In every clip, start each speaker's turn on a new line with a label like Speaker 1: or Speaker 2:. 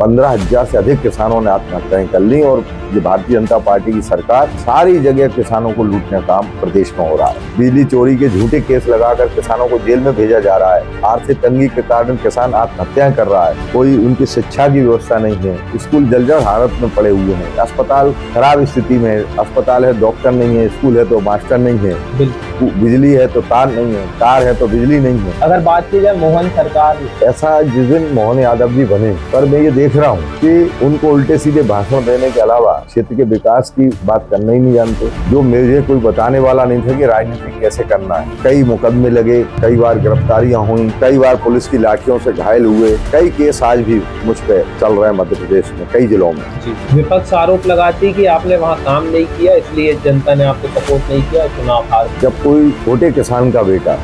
Speaker 1: 15,000 से अधिक किसानों ने आत्महत्याएं कर ली और ये भारतीय जनता पार्टी की सरकार सारी जगह किसानों को लूटने का काम प्रदेश में हो रहा है। बिजली चोरी के झूठे केस लगाकर किसानों को जेल में भेजा जा रहा है। आर्थिक तंगी के कारण किसान आत्महत्याएं कर रहा है। कोई उनकी शिक्षा की व्यवस्था नहीं है। स्कूल जर्जर हालत में पड़े हुए हैं। अस्पताल खराब स्थिति में है। अस्पताल है, डॉक्टर नहीं है। स्कूल है तो मास्टर नहीं है। बिजली है तो तार नहीं है। तार है तो बिजली नहीं है।
Speaker 2: अगर बात की जाए मोहन सरकार,
Speaker 1: ऐसा जिस दिन मोहन यादव जी बने, पर मैं ये देख रहा हूँ कि उनको उल्टे सीधे भाषण देने के अलावा क्षेत्र के विकास की बात करना ही नहीं जानते। जो मुझे कोई बताने वाला नहीं था कि राजनीति कैसे करना है। कई मुकदमे लगे, कई बार गिरफ्तारियां हुई, कई बार पुलिस की लाठियों से घायल हुए। कई केस आज भी मुझ पे चल रहे हैं मध्य प्रदेश में कई जिलों में।
Speaker 2: विपक्ष आरोप लगाती कि आपने वहाँ काम नहीं किया, इसलिए जनता ने आपको सपोर्ट नहीं किया, चुनाव हार।
Speaker 1: जब कोई छोटे किसान का बेटा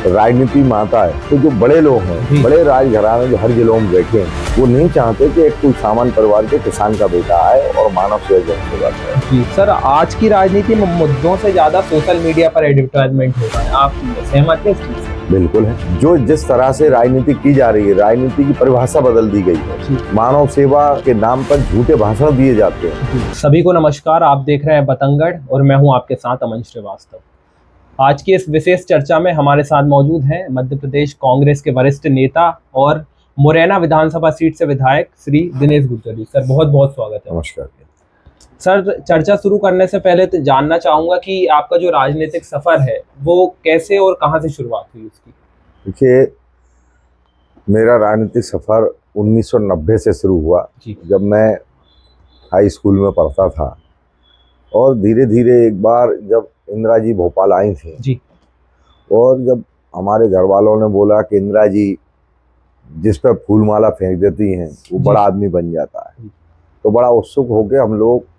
Speaker 1: राजनीति में आता है तो जो बड़े लोग हैं, बड़े राजघराने जो हर जिलों में बैठे हैं, वो नहीं चाहते कि एक कोई सामान्य परिवार के किसान का बेटा आए और मानव सेवा करे।
Speaker 2: जी सर, आज की राजनीति में मुद्दों से ज्यादा सोशल मीडिया पर एडवर्टाइजमेंट हो रहा है, आप सहमत हैं इस चीज से?
Speaker 1: बिल्कुल है। जो जिस तरह से राजनीति की जा रही है, राजनीति की परिभाषा बदल दी गई है। मानव सेवा के नाम पर झूठे भाषण दिए जाते हैं।
Speaker 2: सभी को नमस्कार, आप देख रहे हैं बतंगड़ और मैं हूं आपके साथ अमन श्रीवास्तव। आज की इस विशेष चर्चा में हमारे साथ मौजूद हैं मध्य प्रदेश कांग्रेस के वरिष्ठ नेता और मुरैना विधानसभा सीट से विधायक श्री दिनेश गुर्जर जी। सर बहुत बहुत स्वागत है।
Speaker 1: नमस्कार
Speaker 2: सर, चर्चा शुरू करने से पहले तो जानना चाहूंगा कि आपका जो राजनीतिक सफर है वो कैसे और कहां से शुरुआत हुई उसकी?
Speaker 1: देखिए, मेरा राजनीतिक सफर 1990 से शुरू हुआ, जब मैं हाई स्कूल में पढ़ता था। और धीरे धीरे एक बार जब इंदिरा जी भोपाल आई थी
Speaker 2: जी,
Speaker 1: और जब हमारे घर वालों ने बोला कि इंदिरा जी जिस पर फूलमाला फेंक देती हैं वो बड़ा आदमी बन जाता है, तो बड़ा उत्सुक होकर हम लोग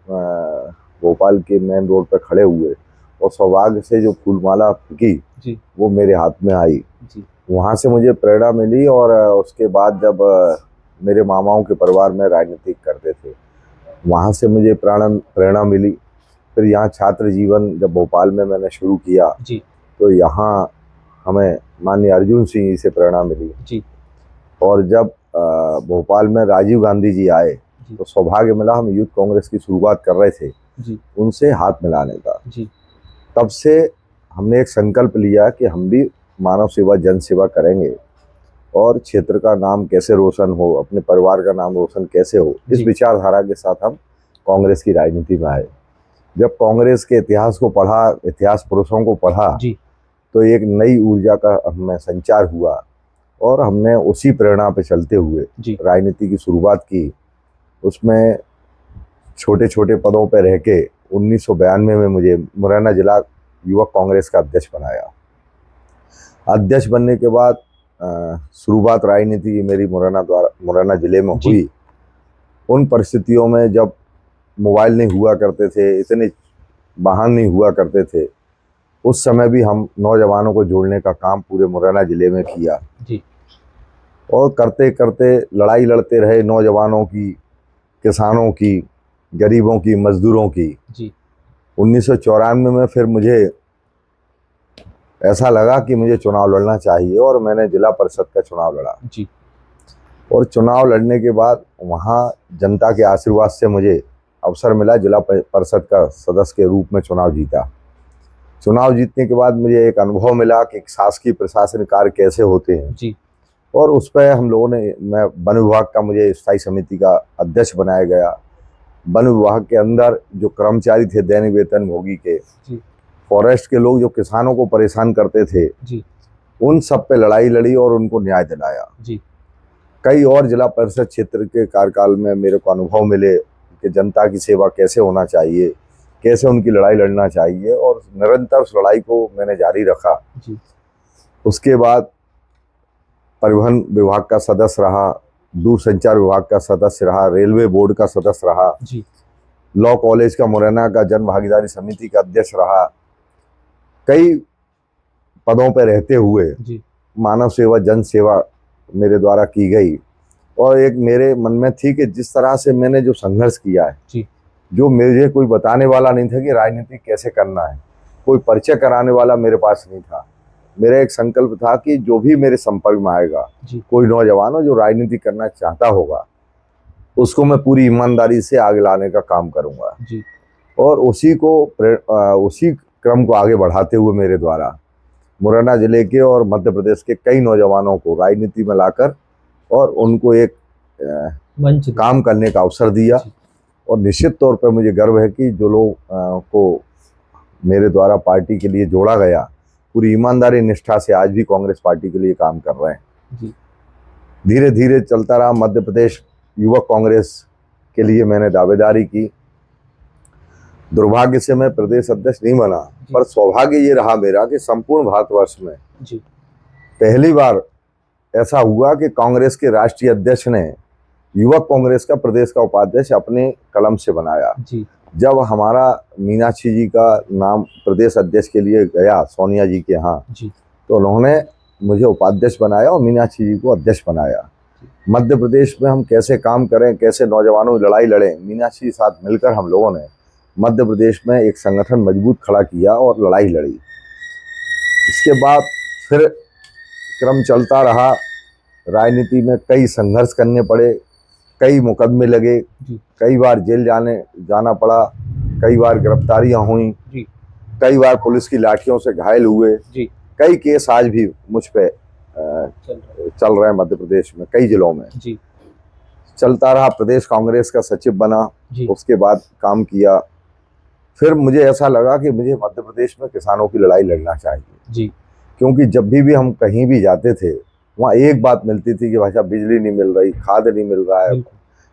Speaker 1: भोपाल के मेन रोड पर खड़े हुए और सौभाग्य से जो फूलमाला फेंकी वो मेरे हाथ में आई। वहाँ से मुझे प्रेरणा मिली और उसके बाद जब मेरे मामाओं के परिवार में राजनीति करते थे, वहाँ से मुझे प्रेरणा मिली। फिर यहाँ छात्र जीवन जब भोपाल में मैंने शुरू किया तो यहाँ हमें माननीय अर्जुन सिंह जी से प्रेरणा मिली। और जब भोपाल में राजीव गांधी जी आए तो सौभाग्य मिला, हम यूथ कांग्रेस की शुरुआत कर रहे थे उनसे हाथ मिलाने का। तब से हमने एक संकल्प लिया कि हम भी मानव सेवा जन सेवा करेंगे और क्षेत्र का नाम कैसे रोशन हो, अपने परिवार का नाम रोशन कैसे हो, इस विचारधारा के साथ हम कांग्रेस की राजनीति में आए। जब कांग्रेस के इतिहास को पढ़ा, इतिहास पुरुषों को पढ़ा, तो एक नई ऊर्जा का हमें संचार हुआ और हमने उसी प्रेरणा पे चलते हुए राजनीति की शुरुआत की। उसमें छोटे छोटे पदों पे रह के 1992 में मुझे मुरैना जिला युवक कांग्रेस का अध्यक्ष बनाया। अध्यक्ष बनने के बाद शुरुआत राजनीति की मेरी मुरैना जिले में हुई। उन परिस्थितियों में जब मोबाइल नहीं हुआ करते थे, इतने वाहन नहीं हुआ करते थे, उस समय भी हम नौजवानों को जोड़ने का काम पूरे मुरैना जिले में किया और करते करते लड़ाई लड़ते रहे नौजवानों की, किसानों की, गरीबों की, मजदूरों की। 1994 में फिर मुझे ऐसा लगा कि मुझे चुनाव लड़ना चाहिए और मैंने जिला परिषद का चुनाव लड़ा। और चुनाव लड़ने के बाद वहाँ जनता के आशीर्वाद से मुझे अवसर मिला, जिला परिषद का सदस्य के रूप में चुनाव जीता। चुनाव जीतने के बाद मुझे एक अनुभव मिला कि शासकीय प्रशासन कार्य कैसे होते हैं और उस पर हम लोगों ने, मैं वन विभाग का, मुझे स्थायी समिति का अध्यक्ष बनाया गया। वन विभाग के अंदर जो कर्मचारी थे दैनिक वेतन भोगी के, फॉरेस्ट के लोग जो किसानों को परेशान करते थे, उन सब पे लड़ाई लड़ी और उनको न्याय दिलाया। कई और जिला परिषद क्षेत्र के कार्यकाल में मेरे को अनुभव मिले कि जनता की सेवा कैसे होना चाहिए, कैसे उनकी लड़ाई लड़ना चाहिए, और निरंतर उस लड़ाई को मैंने जारी रखा। उसके बाद परिवहन विभाग का सदस्य रहा, दूरसंचार विभाग का सदस्य रहा, रेलवे बोर्ड का सदस्य रहा, लॉ कॉलेज का मुरैना का जन भागीदारी समिति का अध्यक्ष रहा। कई पदों पर रहते हुए मानव सेवा जन सेवा मेरे द्वारा की गई और एक मेरे मन में थी कि जिस तरह से मैंने जो संघर्ष किया है, जो मुझे कोई बताने वाला नहीं था कि राजनीति कैसे करना है, कोई परिचय कराने वाला मेरे पास नहीं था। मेरा एक संकल्प था कि जो भी मेरे संपर्क में आएगा, कोई नौजवान हो जो राजनीति करना चाहता होगा, उसको मैं पूरी ईमानदारी से आगे लाने का काम करूंगा
Speaker 2: जी
Speaker 1: और उसी क्रम को आगे बढ़ाते हुए मेरे द्वारा मुरैना जिले के और मध्य प्रदेश के कई नौजवानों को राजनीति में लाकर और उनको एक
Speaker 2: मंच
Speaker 1: काम करने का अवसर दिया। और निश्चित तौर पर मुझे गर्व है कि जो लोग को मेरे द्वारा पार्टी के लिए जोड़ा गया, पूरी ईमानदारी निष्ठा से आज भी कांग्रेस पार्टी के लिए काम कर रहे हैं।
Speaker 2: जी
Speaker 1: धीरे धीरे चलता रहा। मध्य प्रदेश युवक कांग्रेस के लिए मैंने दावेदारी की। दुर्भाग्य से मैं प्रदेश अध्यक्ष नहीं बना, पर सौभाग्य ये रहा मेरा कि संपूर्ण भारतवर्ष में
Speaker 2: जी
Speaker 1: पहली बार ऐसा हुआ कि कांग्रेस के राष्ट्रीय अध्यक्ष ने युवक कांग्रेस का प्रदेश का उपाध्यक्ष अपने कलम से बनाया।
Speaker 2: जी
Speaker 1: जब हमारा मीनाक्षी जी का नाम प्रदेश अध्यक्ष के लिए गया सोनिया जी के यहाँ, तो उन्होंने मुझे उपाध्यक्ष बनाया और मीनाक्षी जी को अध्यक्ष बनाया। मध्य प्रदेश में हम कैसे काम करें, कैसे नौजवानों की लड़ाई लड़ें, मीनाक्षी के साथ मिलकर हम लोगों ने मध्य प्रदेश में एक संगठन मजबूत खड़ा किया और लड़ाई लड़ी। इसके बाद फिर क्रम चलता रहा। राजनीति में कई संघर्ष करने पड़े, कई मुकदमे लगे, कई बार जेल जाना पड़ा, कई बार गिरफ्तारियां हुई, कई बार पुलिस की लाठियों से घायल हुए। कई केस आज भी मुझ पे चल रहे हैं मध्य प्रदेश में कई जिलों में। चलता रहा। प्रदेश कांग्रेस का सचिव बना, उसके बाद काम किया। फिर मुझे ऐसा लगा कि मुझे मध्य प्रदेश में किसानों की लड़ाई लड़ना चाहिए, क्योंकि जब भी हम कहीं भी जाते थे वहाँ एक बात मिलती थी कि भाई साहब बिजली नहीं मिल रही, खाद नहीं मिल रहा है,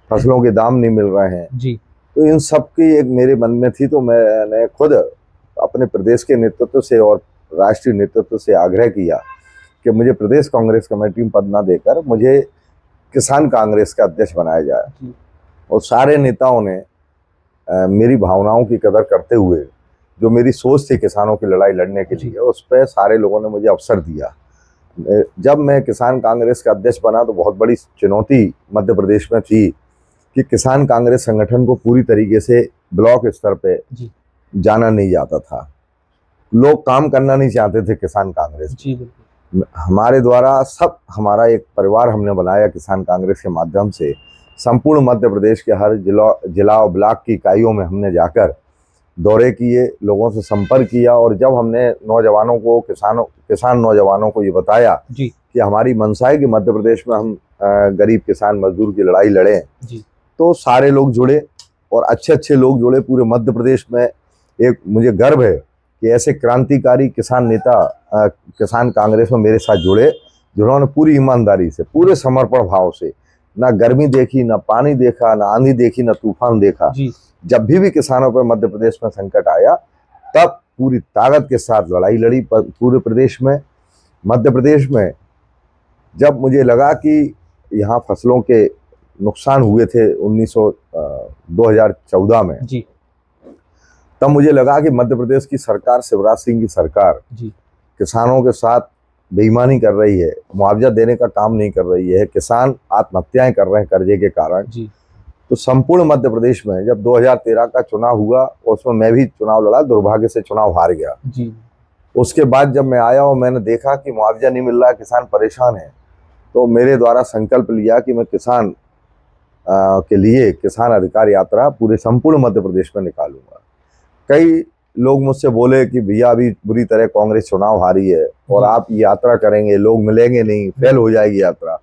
Speaker 1: फसलों के दाम नहीं मिल रहे हैं। तो इन सब की एक मेरे मन में थी। तो मैंने खुद अपने प्रदेश के नेतृत्व से और राष्ट्रीय नेतृत्व से आग्रह किया कि मुझे प्रदेश कांग्रेस कमेटी में पद न देकर मुझे किसान कांग्रेस का अध्यक्ष बनाया जाए। और सारे नेताओं ने मेरी भावनाओं की कदर करते हुए जो मेरी सोच थी किसानों की लड़ाई लड़ने के लिए, उस पर सारे लोगों ने मुझे अवसर दिया। जब मैं किसान कांग्रेस का अध्यक्ष बना तो बहुत बड़ी चुनौती मध्य प्रदेश में थी कि किसान कांग्रेस संगठन को पूरी तरीके से ब्लॉक स्तर पे जाना नहीं जाता था। लोग काम करना नहीं चाहते थे किसान कांग्रेस। हमारे द्वारा हमारा एक परिवार हमने बनाया किसान कांग्रेस के माध्यम से। संपूर्ण मध्य प्रदेश के हर जिला और ब्लॉक की इकाइयों में हमने जाकर दौरे किए, लोगों से संपर्क किया। और जब हमने नौजवानों को किसान नौजवानों को ये बताया कि हमारी मंशा है कि मध्य प्रदेश में हम गरीब किसान मजदूर की लड़ाई लड़ें, तो सारे लोग जुड़े और अच्छे अच्छे लोग जुड़े। पूरे मध्य प्रदेश में एक मुझे गर्व है कि ऐसे क्रांतिकारी किसान नेता किसान कांग्रेस में मेरे साथ जुड़े, जिन्होंने पूरी ईमानदारी से, पूरे समर्पण भाव से, ना गर्मी देखी, ना पानी देखा, ना आंधी देखी, ना तूफान देखा। जब भी किसानों पर मध्य प्रदेश में संकट आया तब पूरी ताकत के साथ लड़ाई लड़ी पूरे प्रदेश में। मध्य प्रदेश में जब मुझे लगा कि यहाँ फसलों के नुकसान हुए थे 2014 में, तब मुझे लगा कि मध्य प्रदेश की सरकार, शिवराज सिंह की सरकार किसानों के साथ बेईमानी कर रही है, मुआवजा देने का काम नहीं कर रही है, किसान आत्महत्याएं कर रहे हैं कर्जे के कारण। तो संपूर्ण मध्य प्रदेश में जब 2013 का चुनाव हुआ, उसमें मैं भी चुनाव लड़ा, दुर्भाग्य से चुनाव हार गया। उसके बाद जब मैं आया और मैंने देखा कि मुआवजा नहीं मिल रहा है, किसान परेशान है, तो मेरे द्वारा संकल्प लिया कि मैं किसान के लिए किसान अधिकार यात्रा पूरे संपूर्ण मध्य प्रदेश में निकालूंगा। कई लोग मुझसे बोले कि भैया अभी बुरी तरह कांग्रेस चुनाव हारी है और आप यात्रा करेंगे, लोग मिलेंगे नहीं, फेल हो जाएगी यात्रा।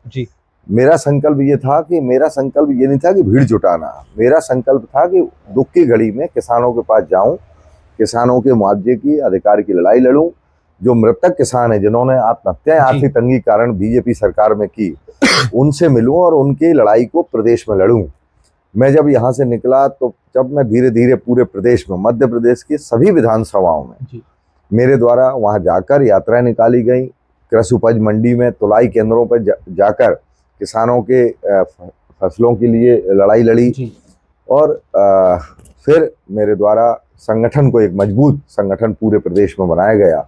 Speaker 1: मेरा संकल्प ये था कि मेरा संकल्प ये नहीं था कि भीड़ जुटाना, मेरा संकल्प था कि दुख की घड़ी में किसानों के पास जाऊं, किसानों के मुआवजे की अधिकार की लड़ाई लड़ूं। जो मृतक किसान है, जिन्होंने आत्महत्याएं आर्थिक तंगी कारण बीजेपी सरकार में की, उनसे मिलूं और उनकी लड़ाई को प्रदेश में लड़ूं। मैं जब यहाँ से निकला तो जब मैं धीरे धीरे पूरे प्रदेश में, मध्य प्रदेश की सभी विधानसभाओं में मेरे द्वारा वहाँ जाकर यात्राएं निकाली गई। कृषि उपज मंडी में तुलाई केंद्रों पर जाकर किसानों के फसलों के लिए लड़ाई लड़ी। और फिर मेरे द्वारा संगठन को एक मजबूत संगठन पूरे प्रदेश में बनाया गया,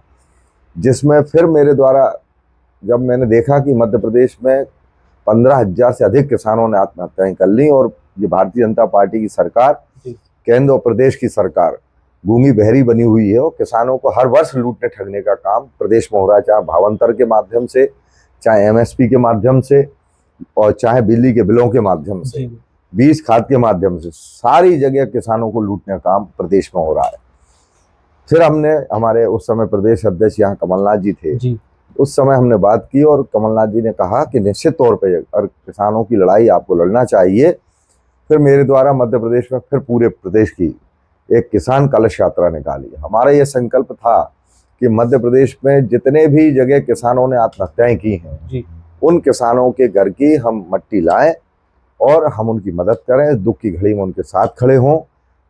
Speaker 1: जिसमें फिर मेरे द्वारा जब मैंने देखा कि मध्य प्रदेश में 15,000 से अधिक किसानों ने आत्महत्याएं कर ली और ये भारतीय जनता पार्टी की सरकार, केंद्र और प्रदेश की सरकार गूंगी बहरी बनी हुई है और किसानों को हर वर्ष लूटने ठगने का काम प्रदेश में हो रहा है, चाहे भावांतर के माध्यम से, चाहे MSP के माध्यम से और चाहे बिजली के बिलों के माध्यम से। बीज खाद के माध्यम से सारी जगह किसानों को लूटने का काम प्रदेश में हो रहा है। फिर हमने, हमारे उस समय प्रदेश अध्यक्ष यहाँ कमलनाथ जी थे
Speaker 2: जी।
Speaker 1: उस समय हमने बात की और कमलनाथ जी ने कहा कि निश्चित तौर पे अगर किसानों की लड़ाई आपको लड़ना चाहिए, फिर मेरे द्वारा मध्य प्रदेश में फिर पूरे प्रदेश की एक किसान कलश यात्रा निकाली। हमारा ये संकल्प था कि मध्य प्रदेश में जितने भी जगह किसानों ने आत्महत्याएं की हैं
Speaker 2: जी।
Speaker 1: उन किसानों के घर की हम मट्टी लाएं और हम उनकी मदद करें, दुख की घड़ी में उनके साथ खड़े हों।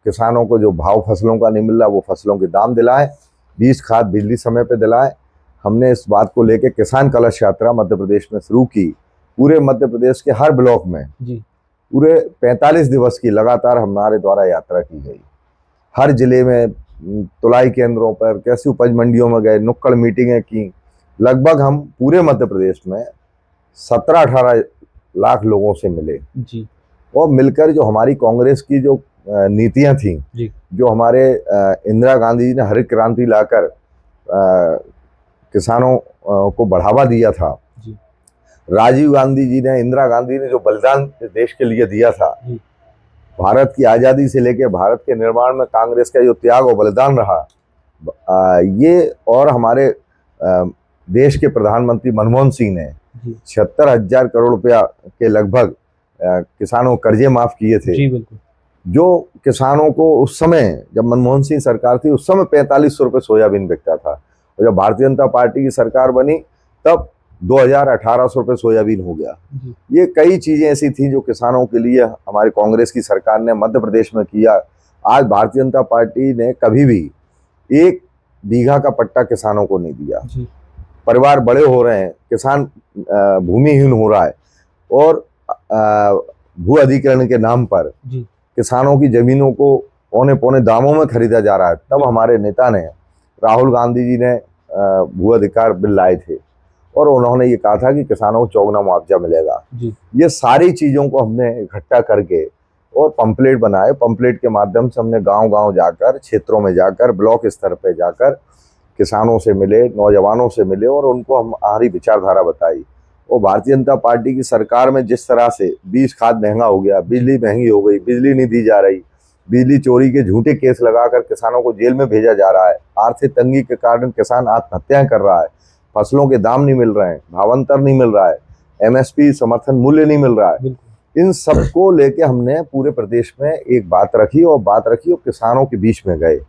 Speaker 1: किसानों को जो भाव फसलों का नहीं मिल रहा वो फसलों के दाम दिलाएं, बीज खाद बिजली समय पे दिलाएं। हमने इस बात को लेकर किसान कलश यात्रा मध्य प्रदेश में शुरू की। पूरे मध्य प्रदेश के हर ब्लॉक में
Speaker 2: जी।
Speaker 1: पूरे 45 दिवस की लगातार हमारे द्वारा यात्रा की गई। हर जिले में तुलाई केंद्रों पर, कृषि उपज मंडियों में गए, नुक्कड़ मीटिंगें की। लगभग हम पूरे मध्य प्रदेश में 17-18 लाख लोगों से मिले
Speaker 2: जी।
Speaker 1: और मिलकर जो हमारी कांग्रेस की जो नीतियां थी, जो हमारे इंदिरा गांधी जी ने हरित क्रांति लाकर किसानों को बढ़ावा दिया था, राजीव गांधी जी ने, इंदिरा गांधी ने जो बलिदान देश के लिए दिया था, भारत की आज़ादी से लेकर भारत के निर्माण में कांग्रेस का जो त्याग और बलिदान रहा, ये और हमारे देश के प्रधानमंत्री मनमोहन सिंह ने 76,000 करोड़ रुपया के लगभग किसानों को कर्जे माफ किए थे।
Speaker 2: जी बिल्कुल।
Speaker 1: जो किसानों को उस समय, जब मनमोहन सिंह सरकार थी उस समय 4500 रुपये सोयाबीन बिकता था, और जब भारतीय जनता पार्टी की सरकार बनी तब 2,000-1,800 रुपये सोयाबीन हो गया। ये कई चीज़ें ऐसी थी जो किसानों के लिए हमारी कांग्रेस की सरकार ने मध्य प्रदेश में किया। आज भारतीय जनता पार्टी ने कभी भी 1 बीघा का पट्टा किसानों को नहीं दिया। परिवार बड़े हो रहे हैं, किसान भूमिहीन हो रहा है और भू अधिग्रहण के नाम पर किसानों की जमीनों को औने पौने दामों में खरीदा जा रहा है। तब हमारे नेता ने, राहुल गांधी जी ने भू अधिकार बिल लाए थे और उन्होंने ये कहा था कि किसानों को चौगुना मुआवजा मिलेगा। ये सारी चीज़ों को हमने इकट्ठा करके और पंपलेट बनाए। पंपलेट के माध्यम से हमने गांव-गांव जाकर, क्षेत्रों में जाकर, ब्लॉक स्तर पे जाकर किसानों से मिले, नौजवानों से मिले और उनको हम हमारी विचारधारा बताई। और भारतीय जनता पार्टी की सरकार में जिस तरह से बीज खाद महंगा हो गया, बिजली महंगी हो गई, बिजली नहीं दी जा रही, बिजली चोरी के झूठे केस लगाकर किसानों को जेल में भेजा जा रहा है, आर्थिक तंगी के कारण किसान आत्महत्याएं कर रहा है, फसलों के दाम नहीं मिल रहे हैं, भावांतर नहीं मिल रहा है, MSP समर्थन मूल्य नहीं मिल रहा है। इन सबको लेके हमने पूरे प्रदेश में एक बात रखी और किसानों के बीच में गए।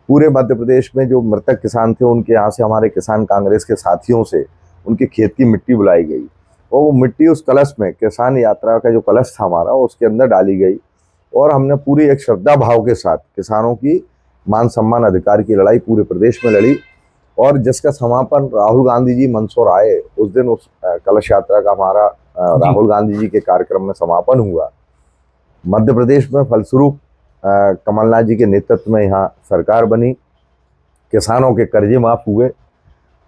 Speaker 1: पूरे मध्य प्रदेश में जो मृतक किसान थे उनके यहाँ से, हमारे किसान कांग्रेस के साथियों से उनके खेत की मिट्टी बुलाई गई और वो मिट्टी उस कलश में, किसान यात्रा का जो कलश था हमारा, उसके अंदर डाली गई और हमने पूरी एक श्रद्धा भाव के साथ किसानों की मान सम्मान अधिकार की लड़ाई पूरे प्रदेश में लड़ी। और जिसका समापन राहुल गांधी जी मंदसौर आए उस दिन, उस कलश यात्रा का हमारा राहुल गांधी जी के कार्यक्रम में समापन हुआ। मध्य प्रदेश में फलस्वरूप कमलनाथ जी के नेतृत्व में यहाँ सरकार बनी, किसानों के कर्जे माफ हुए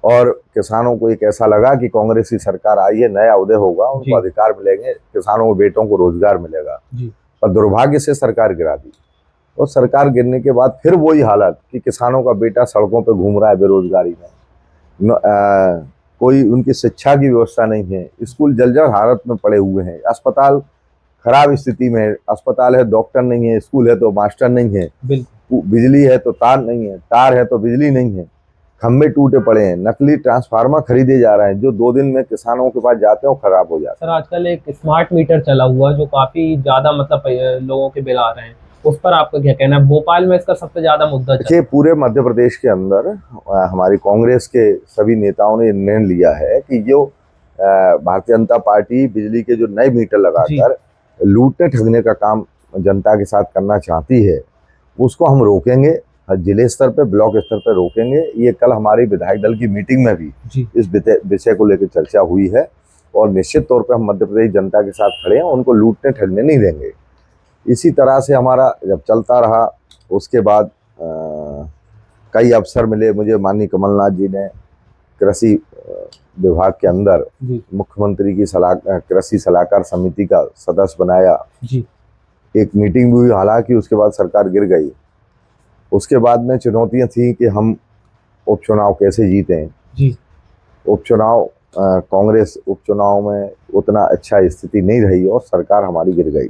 Speaker 1: और किसानों को एक ऐसा लगा कि कांग्रेस की सरकार आई है, नया उदय होगा, उनको अधिकार मिलेंगे, किसानों के बेटों को रोजगार मिलेगा। पर दुर्भाग्य से सरकार गिरा दी और सरकार गिरने के बाद फिर वही हालत कि किसानों का बेटा सड़कों पे घूम रहा है बेरोजगारी में, कोई उनकी शिक्षा की व्यवस्था नहीं है, स्कूल जर्जर हालत में पड़े हुए हैं, अस्पताल खराब स्थिति में है, अस्पताल है डॉक्टर नहीं है, स्कूल है तो मास्टर नहीं है, बिजली है तो तार नहीं है, तार है तो बिजली नहीं है, खंभे टूटे पड़े हैं, नकली ट्रांसफार्मर खरीदे जा रहे हैं जो 2 दिन में किसानों के पास जाते हैं और खराब हो जाते हैं।
Speaker 2: सर आजकल एक स्मार्ट मीटर चला हुआ जो काफी ज्यादा मतलब लोगों के बिल आ रहे हैं, उस पर आपका क्या कहना है? भोपाल में इसका सबसे ज्यादा मुद्दा
Speaker 1: देखिए, पूरे मध्य प्रदेश के अंदर हमारी कांग्रेस के सभी नेताओं ने निर्णय लिया है कि जो भारतीय जनता पार्टी बिजली के जो नए मीटर लगाकर लूटने ठगने का काम जनता के साथ करना चाहती है, उसको हम रोकेंगे। जिले स्तर पे, ब्लॉक स्तर पे रोकेंगे। ये कल हमारी विधायक दल की मीटिंग में भी इस विषय को लेकर चर्चा हुई है और निश्चित तौर पे हम मध्य प्रदेश जनता के साथ खड़े हैं, उनको लूटने ठगने नहीं देंगे। इसी तरह से हमारा जब चलता रहा, उसके बाद कई अवसर मिले मुझे। माननीय कमलनाथ जी ने कृषि विभाग के अंदर मुख्यमंत्री की कृषि सलाहकार समिति का सदस्य बनाया। एक मीटिंग भी हुई, हालांकि उसके बाद सरकार गिर गई। उसके बाद में चुनौतियां थी कि हम उपचुनाव कैसे जीतें। उपचुनाव, कांग्रेस उपचुनाव में उतना अच्छा स्थिति नहीं रही और सरकार हमारी गिर गई।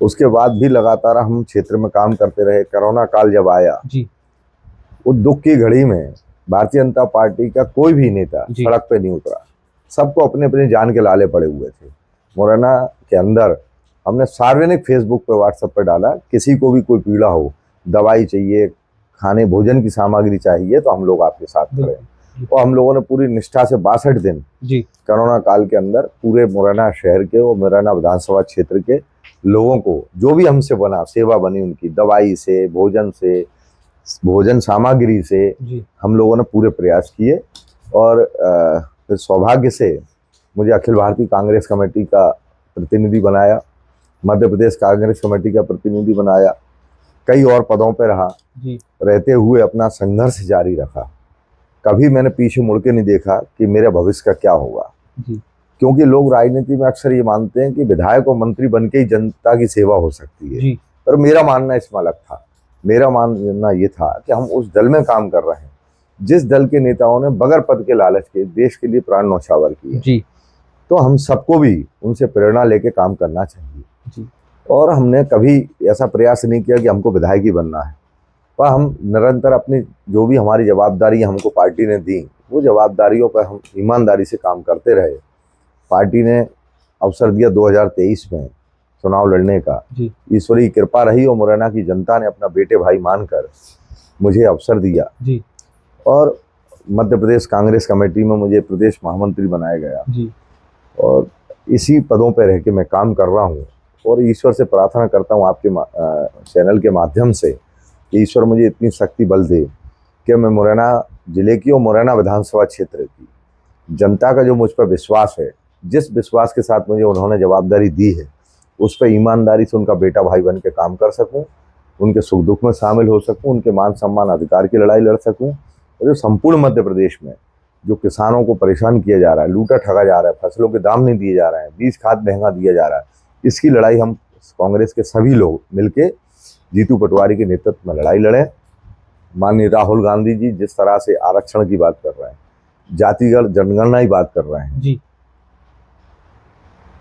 Speaker 1: उसके बाद भी लगातार हम क्षेत्र में काम करते रहे। कोरोना काल जब आया,
Speaker 2: जी
Speaker 1: उस दुख की घड़ी में भारतीय जनता पार्टी का कोई भी नेता
Speaker 2: जी।
Speaker 1: सड़क पे नहीं उतरा। सबको अपने अपने जान के लाले पड़े हुए थे। मुरैना के अंदर हमने सार्वजनिक फेसबुक पे, व्हाट्सएप पे डाला, किसी को भी कोई पीड़ा हो, दवाई चाहिए, खाने भोजन की सामग्री चाहिए, तो हम लोग आपके साथ खड़े हैं। और हम लोगों ने पूरी निष्ठा से 62 दिन
Speaker 2: जी
Speaker 1: कोरोना काल के अंदर पूरे मुरैना शहर के और मुरैना विधानसभा क्षेत्र के लोगों को जो भी हमसे बना सेवा बनी, उनकी दवाई से, भोजन सामग्री से
Speaker 2: जी
Speaker 1: हम लोगों ने पूरे प्रयास किए। और फिर सौभाग्य से मुझे अखिल भारतीय कांग्रेस कमेटी का प्रतिनिधि बनाया, मध्य प्रदेश कांग्रेस कमेटी का प्रतिनिधि बनाया, कई और पदों पर रहा।
Speaker 2: जी
Speaker 1: रहते हुए अपना संघर्ष जारी रखा। कभी मैंने पीछे मुड़ के नहीं देखा कि मेरे भविष्य का क्या होगा,
Speaker 2: जी
Speaker 1: क्योंकि लोग राजनीति में अक्सर ये मानते हैं कि विधायक और मंत्री बन के ही जनता की सेवा हो सकती है।
Speaker 2: जी
Speaker 1: पर मेरा मानना इसमें अलग था। मेरा मानना ये था कि हम उस दल में काम कर रहे हैं जिस दल के नेताओं ने बगैर पद के लालच के देश के लिए प्राण न्यौछावर किए।
Speaker 2: जी
Speaker 1: तो हम सबको भी उनसे प्रेरणा लेके काम करना चाहिए।
Speaker 2: जी
Speaker 1: और हमने कभी ऐसा प्रयास नहीं किया कि हमको विधायक ही बनना है, पर हम निरंतर अपनी जो भी हमारी जवाबदारी हमको पार्टी ने दी, वो जवाबदारियों पर हम ईमानदारी से काम करते रहे। पार्टी ने अवसर दिया 2023 में चुनाव लड़ने का।
Speaker 2: जी
Speaker 1: ईश्वरी कृपा रही और मुरैना की जनता ने अपना बेटे भाई मानकर मुझे अवसर दिया।
Speaker 2: जी
Speaker 1: और मध्य प्रदेश कांग्रेस कमेटी में मुझे प्रदेश महामंत्री बनाया गया।
Speaker 2: जी
Speaker 1: और इसी पदों पर रह के मैं काम कर रहा हूँ। और ईश्वर से प्रार्थना करता हूँ आपके चैनल के माध्यम से कि ईश्वर मुझे इतनी शक्ति बल दे कि मैं मुरैना जिले की और मुरैना विधानसभा क्षेत्र की जनता का जो मुझ पर विश्वास है, जिस विश्वास के साथ मुझे उन्होंने जवाबदारी दी है, उस पर ईमानदारी से उनका बेटा भाई बन के काम कर सकूं, उनके सुख दुख में शामिल हो सकूं, उनके मान सम्मान अधिकार की लड़ाई लड़ सकूं। और जो संपूर्ण मध्य प्रदेश में जो किसानों को परेशान किया जा रहा है, लूटा ठगा जा रहा है, फसलों के दाम नहीं दिए जा रहे हैं, बीज खाद महंगा दिया जा रहा है, इसकी लड़ाई हम कांग्रेस के सभी लोग मिलके जीतू पटवारी के नेतृत्व में लड़ाई लड़ें। माननीय राहुल गांधी जी जिस तरह से आरक्षण की बात कर रहे हैं, जातिगत जनगणना की बात कर रहे हैं,
Speaker 2: जी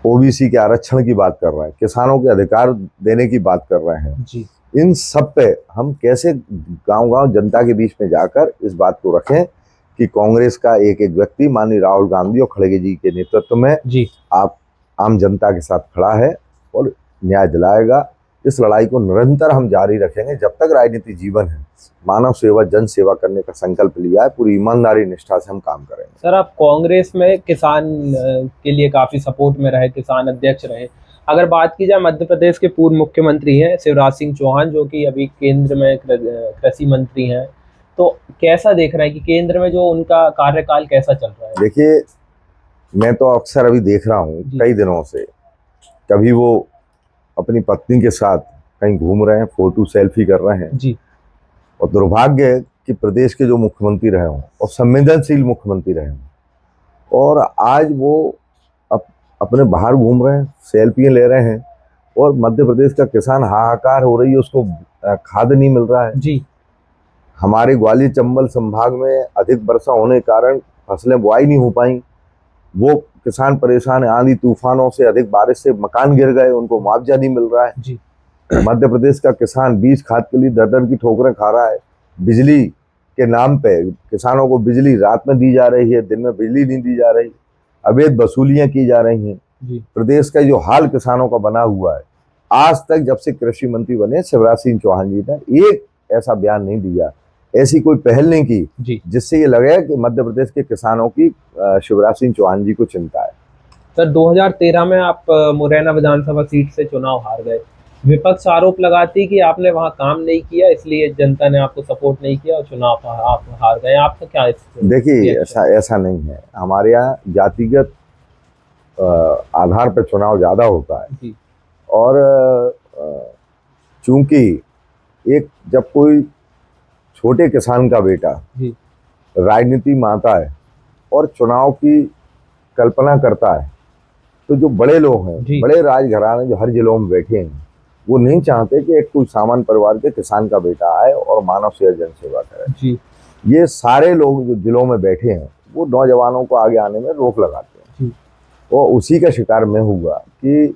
Speaker 1: ओबीसी के आरक्षण की बात कर रहे हैं, किसानों के अधिकार देने की बात कर रहे हैं,
Speaker 2: जी
Speaker 1: इन सब पे हम कैसे गांव-गांव जनता के बीच में जाकर इस बात को रखें कि कांग्रेस का एक एक व्यक्ति माननीय राहुल गांधी और खड़गे जी के नेतृत्व में
Speaker 2: जी
Speaker 1: आप आम जनता के साथ खड़ा है और न्याय दिलाएगा। इस लड़ाई को निरंतर हम जारी रखेंगे जब तक राजनीति जीवन है। मानव सेवा, जन सेवा करने का संकल्प लिया है, पूरी ईमानदारी निष्ठा से हम काम करेंगे।
Speaker 2: सर, आप कांग्रेस में किसान के लिए काफी सपोर्ट में रहे, किसान अध्यक्ष रहे। अगर बात की जाए मध्य प्रदेश के पूर्व मुख्यमंत्री हैं शिवराज सिंह चौहान, जो कि अभी केंद्र में कृषि मंत्री हैं, तो कैसा देख रहे हैं कि केंद्र में जो उनका कार्यकाल कैसा चल रहा है?
Speaker 1: देखिए, मैं तो अक्सर अभी देख रहा हूँ कई दिनों से, कभी वो अपनी पत्नी के साथ कहीं घूम रहे हैं, फोटो सेल्फी कर रहे हैं
Speaker 2: जी।
Speaker 1: और दुर्भाग्य है कि प्रदेश के जो मुख्यमंत्री रहे हों और संवेदनशील मुख्यमंत्री रहे हों और आज वो अपने बाहर घूम रहे हैं, सेल्फियाँ ले रहे हैं और मध्य प्रदेश का किसान हाहाकार हो रही है, उसको खाद नहीं मिल रहा है।
Speaker 2: जी।
Speaker 1: हमारे ग्वालियर चंबल संभाग में अधिक वर्षा होने के कारण फसलें बुआई नहीं हो पाई, वो किसान परेशान है। आंधी तूफानों से, अधिक बारिश से मकान गिर गए, उनको मुआवजा नहीं मिल रहा है।
Speaker 2: जी।
Speaker 1: मध्य प्रदेश का किसान बीज खाद के लिए दर दर की ठोकरें खा रहा है। बिजली के नाम पे किसानों को बिजली रात में दी जा रही है, दिन में बिजली नहीं दी जा रही, अवैध वसूलियां की जा रही हैं।
Speaker 2: जी।
Speaker 1: प्रदेश का जो हाल किसानों का बना हुआ है, आज तक जब से कृषि मंत्री बने शिवराज सिंह चौहान जी ने एक ऐसा बयान नहीं दिया, ऐसी कोई पहल नहीं की जिससे ये लगे कि मध्य प्रदेश के किसानों की शिवराज सिंह चौहान जी को चिंता है।
Speaker 2: सर, 2013 में आप मुरैना विधानसभा सीट से चुनाव हार गए। विपक्ष आरोप लगाती कि आपने वहां काम नहीं किया, इसलिए जनता ने आपको सपोर्ट नहीं किया और चुनाव आप हार गए। आपका क्या?
Speaker 1: देखिए, ऐसा नहीं है। हमारे यहाँ जातिगत आधार पर चुनाव ज्यादा होता है
Speaker 2: जी।
Speaker 1: और चूंकि एक जब कोई छोटे किसान का बेटा राजनीति में आता है और चुनाव की कल्पना करता है, तो जो बड़े लोग हैं, बड़े राजघराने जो हर जिलों में बैठे हैं, वो नहीं चाहते कि एक कोई सामान्य परिवार के किसान का बेटा आए और मानव सेवा जन सेवा करे।
Speaker 2: जी।
Speaker 1: ये सारे लोग जो जिलों में बैठे हैं वो नौजवानों को आगे आने में रोक लगाते हैं। और उसी का शिकार मैं हुआ कि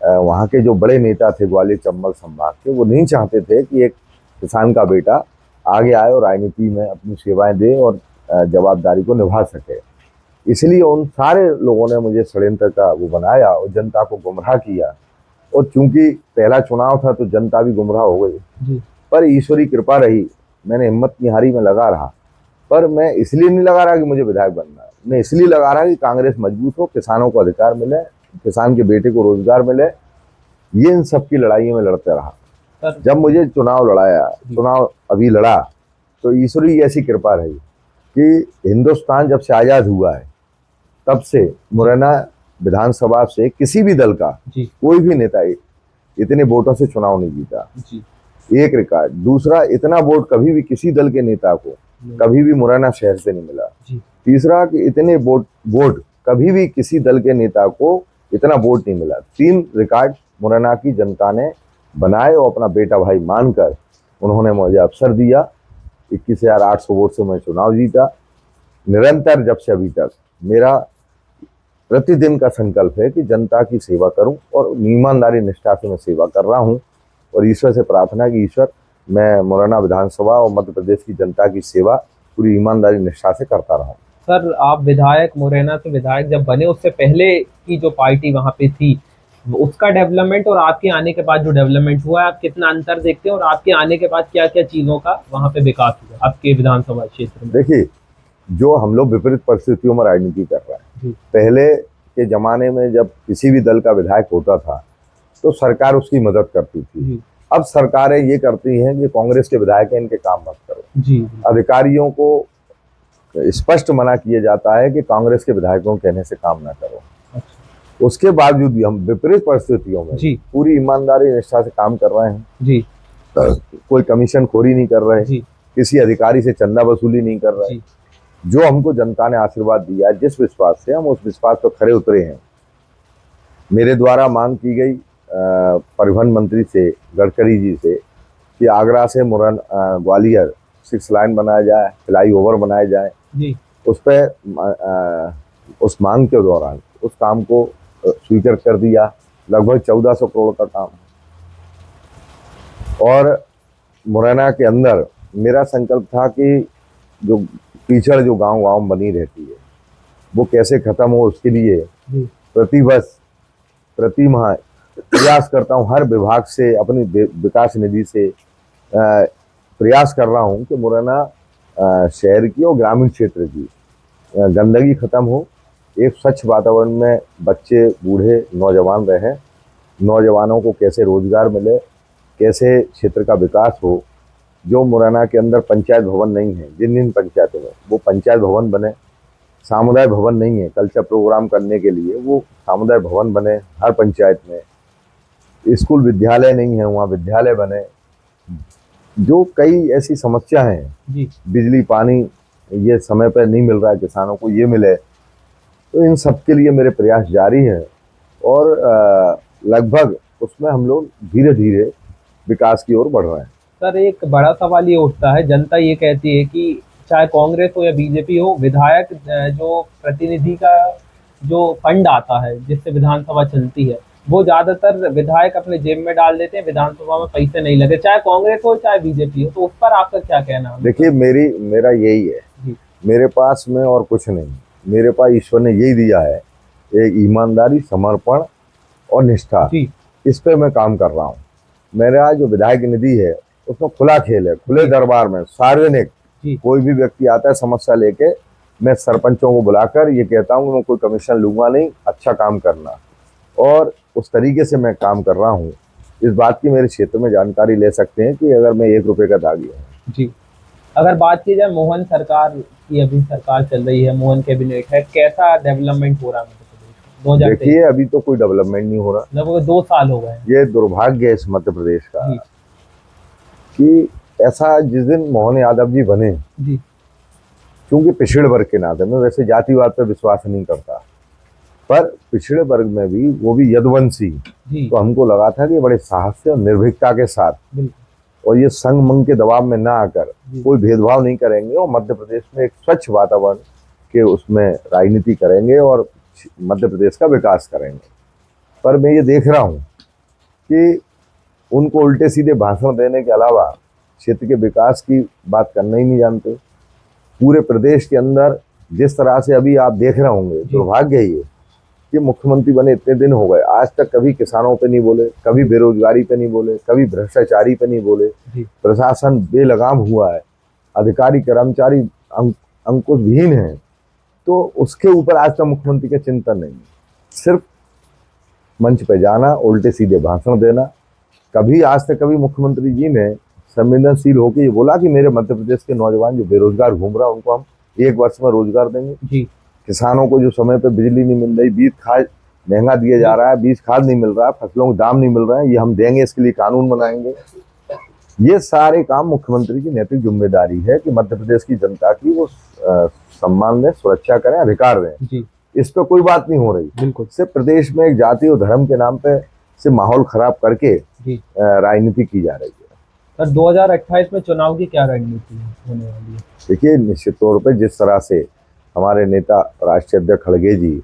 Speaker 1: वहाँ के जो बड़े नेता थे ग्वालियर चंबल संभाग के, वो नहीं चाहते थे कि एक किसान का बेटा आगे आए और राजनीति में अपनी सेवाएं दे और जवाबदारी को निभा सके। इसलिए उन सारे लोगों ने मुझे षड्यंत्र का वो बनाया और जनता को गुमराह किया। और चूंकि पहला चुनाव था तो जनता भी गुमराह हो गई, पर ईश्वरी कृपा रही, मैंने हिम्मत की हारी में लगा रहा। पर मैं इसलिए नहीं लगा रहा कि मुझे विधायक बनना है, मैं इसलिए लगा रहा कि कांग्रेस मजबूत हो, किसानों को अधिकार मिले, किसान के बेटे को रोजगार मिले। ये इन सब की लड़ाइयों में लड़ते रहा। जब मुझे चुनाव अभी लड़ा तो ईश्वरी की ऐसी कृपा रही कि हिंदुस्तान जब से आज़ाद हुआ है तब से मुरैना विधानसभा से किसी भी दल का कोई भी नेता इतने वोटों से चुनाव नहीं जीता। एक रिकॉर्ड। दूसरा, इतना वोट कभी भी किसी दल के नेता को कभी भी मुरैना शहर से नहीं मिला। तीसरा, कि इतने वोट कभी भी किसी दल के नेता को इतना वोट नहीं मिला। 3 रिकॉर्ड मुरैना की जनता ने बनाए और अपना बेटा भाई मानकर उन्होंने मुझे अवसर दिया। 21,800 वोट से मैं चुनाव जीता। निरंतर जब से अभी तक मेरा प्रतिदिन का संकल्प है कि जनता की सेवा करूं और ईमानदारी निष्ठा से मैं सेवा कर रहा हूं। और ईश्वर से प्रार्थना कि ईश्वर, मैं मुरैना विधानसभा और मध्य प्रदेश की जनता की सेवा पूरी ईमानदारी निष्ठा से करता रहा।
Speaker 2: सर, आप विधायक, मुरैना से विधायक जब बने, उससे पहले की जो पार्टी वहाँ पे थी उसका डेवलपमेंट और आपके आने के बाद जो डेवलपमेंट हुआ है, आप कितना अंतर देखते हैं? और आपके आने के बाद क्या क्या चीज़ों का वहाँ पे विकास हुआ आपके विधानसभा क्षेत्र में?
Speaker 1: देखिए, जो हम लोग विपरीत परिस्थितियों में राजनीति कर रहे हैं, पहले के जमाने में जब किसी भी दल का विधायक होता था तो सरकार उसकी मदद करती थी। अब सरकारें ये करती हैं कि कांग्रेस के विधायक हैं, इनके काम मत करो। अधिकारियों को स्पष्ट मना किया जाता है कि कांग्रेस के विधायकों के कहने से काम ना करो। उसके बावजूद भी हम विपरीत परिस्थितियों में पूरी ईमानदारी निष्ठा से काम कर रहे हैं। कोई कमीशन खोरी नहीं कर रहे, किसी अधिकारी से चंदा वसूली नहीं कर रहे। जो हमको जनता ने आशीर्वाद दिया, जिस विश्वास से, हम उस विश्वास पर खरे उतरे हैं। मेरे द्वारा मांग की गई परिवहन मंत्री से, गडकरी जी से, कि आगरा से ग्वालियर 6 लाइन बनाया जाए, फ्लाईओवर बनाए जाए। उस पर उस मांग के दौरान उस काम को स्वीकार कर दिया। लगभग 1400 करोड़ का काम। और मुरैना के अंदर मेरा संकल्प था कि जो कीचड़ जो गांव बनी रहती है वो कैसे खत्म हो, उसके लिए प्रतिवर्ष प्रति माह प्रयास करता हूं। हर विभाग से, अपनी विकास निधि से प्रयास कर रहा हूं कि मुरैना शहर की और ग्रामीण क्षेत्र की गंदगी खत्म हो, एक स्वच्छ वातावरण में बच्चे, बूढ़े, नौजवान रहें। नौजवानों को कैसे रोजगार मिले, कैसे क्षेत्र का विकास हो। जो मुरैना के अंदर पंचायत भवन नहीं है, जिन पंचायतों में, वो पंचायत भवन बने। सामुदाय भवन नहीं है कल्चर प्रोग्राम करने के लिए, वो सामुदाय भवन बने हर पंचायत में। स्कूल विद्यालय नहीं है, वहाँ विद्यालय बने। जो कई ऐसी समस्या हैं, बिजली पानी ये समय पर नहीं मिल रहा है किसानों को, ये मिले। तो इन सब के लिए मेरे प्रयास जारी हैं और लगभग उसमें हम लोग धीरे धीरे विकास की ओर बढ़ रहे हैं।
Speaker 2: सर, एक बड़ा सवाल ये उठता है, जनता ये कहती है कि चाहे कांग्रेस हो या बीजेपी हो, विधायक जो प्रतिनिधि का जो फंड आता है जिससे विधानसभा चलती है, वो ज्यादातर विधायक अपने जेब में डाल देते हैं, विधानसभा में पैसे नहीं लगे, चाहे कांग्रेस हो चाहे बीजेपी हो। तो उस पर आपका क्या कहना है?
Speaker 1: देखिए, मेरा यही है, मेरे पास में और कुछ नहीं। मेरे पास ईश्वर ने यही दिया है, एक ईमानदारी, समर्पण और निष्ठा। इस पे मैं काम कर रहा हूँ। मेरा जो विधायक निधि है उसमें खुला खेल है, खुले दरबार में, सार्वजनिक। कोई भी व्यक्ति आता है समस्या लेके, मैं सरपंचों को बुलाकर ये कहता हूँ मैं कोई कमीशन लूंगा नहीं, अच्छा काम करना। और उस तरीके से मैं काम कर रहा हूँ। इस बात की मेरे क्षेत्र में जानकारी ले सकते हैं कि अगर मैं 1 रुपये का दागी हूँ।
Speaker 2: अगर बात की जाए मोहन सरकार की, अभी सरकार चल रही है, मोहन कैबिनेट है, कैसा डेवलपमेंट हो रहा है?
Speaker 1: देखिए, अभी तो कोई डेवलपमेंट नहीं हो रहा।
Speaker 2: लगभग 2 साल हो गए।
Speaker 1: ये दुर्भाग्य है इस मध्य प्रदेश का कि ऐसा, जिस दिन मोहन यादव जी बने, क्योंकि पिछड़े वर्ग के नाते, मैं वैसे जातिवाद पर विश्वास नहीं करता, पर पिछड़े वर्ग में भी वो भी यदुवंशी, तो हमको लगा था कि बड़े साहस से और निर्भीकता के साथ और ये संग मंग के दबाव में ना आकर कोई भेदभाव नहीं करेंगे और मध्य प्रदेश में एक स्वच्छ वातावरण के उसमें राजनीति करेंगे और मध्य प्रदेश का विकास करेंगे। पर मैं ये देख रहा हूँ कि उनको उल्टे सीधे भाषण देने के अलावा क्षेत्र के विकास की बात करना ही नहीं जानते। पूरे प्रदेश के अंदर जिस तरह से अभी आप देख रहे होंगे, दुर्भाग्य ही है कि मुख्यमंत्री बने इतने दिन हो गए, आज तक कभी किसानों पे नहीं बोले, कभी बेरोजगारी पे नहीं बोले, कभी भ्रष्टाचारी पे नहीं बोले। प्रशासन बेलगाम हुआ है, अधिकारी कर्मचारी अंकुशहीन है, तो उसके ऊपर आज तक मुख्यमंत्री का चिंतन नहीं है। सिर्फ मंच पे जाना, उल्टे सीधे भाषण देना। कभी आज तक कभी मुख्यमंत्री जी ने संवेदनशील होकर ये बोला कि मेरे मध्य प्रदेश के नौजवान जो बेरोजगार घूम रहा है उनको हम 1 वर्ष में रोजगार देंगे
Speaker 2: जी।
Speaker 1: किसानों को जो समय पे बिजली नहीं मिल रही, बीज खाद महंगा दिया जा रहा है, बीज खाद नहीं मिल रहा है, फसलों को दाम नहीं मिल रहे हैं, ये हम देंगे, इसके लिए कानून बनाएंगे। ये सारे काम मुख्यमंत्री की नैतिक जिम्मेदारी है कि मध्य प्रदेश की जनता की वो सम्मान दें, सुरक्षा करें, अधिकार दें जी। इस पर कोई बात नहीं हो रही। बिल्कुल। सिर्फ प्रदेश में एक जाति और धर्म के नाम पे से माहौल खराब करके राजनीति की जा रही है।
Speaker 2: सर 2028 में चुनाव की क्या रणनीति होने वाली है?
Speaker 1: देखिए, निश्चित तौर पे जिस तरह से हमारे नेता राष्ट्रीय अध्यक्ष खड़गे जी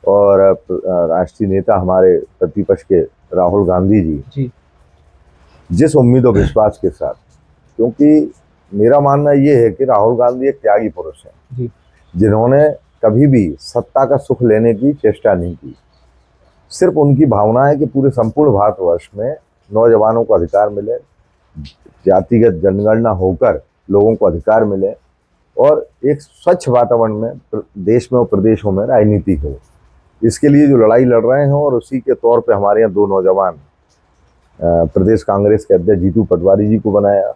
Speaker 1: और राष्ट्रीय नेता हमारे प्रतिपक्ष के राहुल गांधी जी जिस उम्मीद और विश्वास के साथ, क्योंकि मेरा मानना ये है कि राहुल गांधी एक त्यागी पुरुष है जिन्होंने कभी भी सत्ता का सुख लेने की चेष्टा नहीं की। सिर्फ उनकी भावना है कि पूरे संपूर्ण भारतवर्ष में नौजवानों को अधिकार मिले, जातिगत जनगणना होकर लोगों को अधिकार मिले और एक स्वच्छ वातावरण में देश में और प्रदेशों में राजनीति हो। इसके लिए जो लड़ाई लड़ रहे हैं और उसी के तौर पे हमारे यहाँ 2 नौजवान प्रदेश कांग्रेस के अध्यक्ष जीतू पटवारी जी को बनाया,